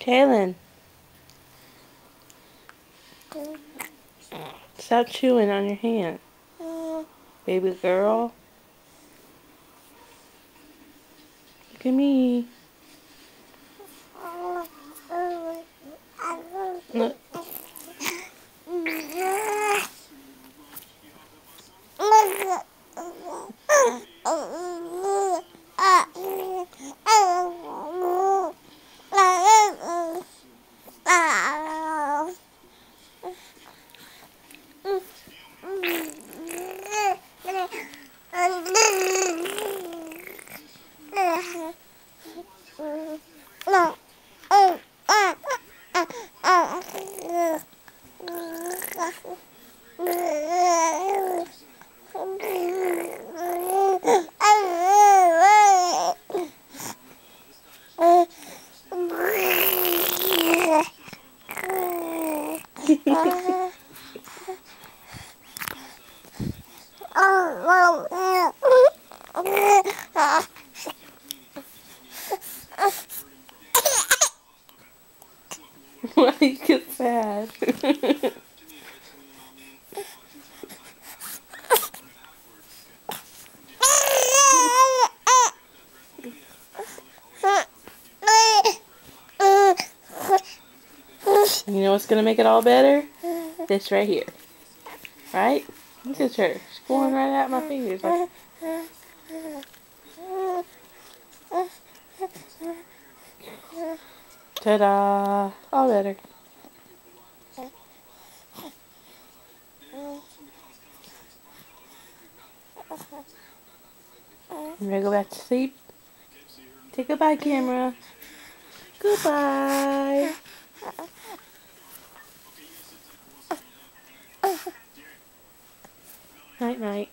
Kaelyn, stop chewing on your hand. Baby girl. Look at me. Look. Why you get sad? You know what's gonna make it all better? This right here. Right? Look at her. She's going right at my fingers. Like... Ta-da! All better. You ready to go back to sleep? Say goodbye, camera. Goodbye. Night, night.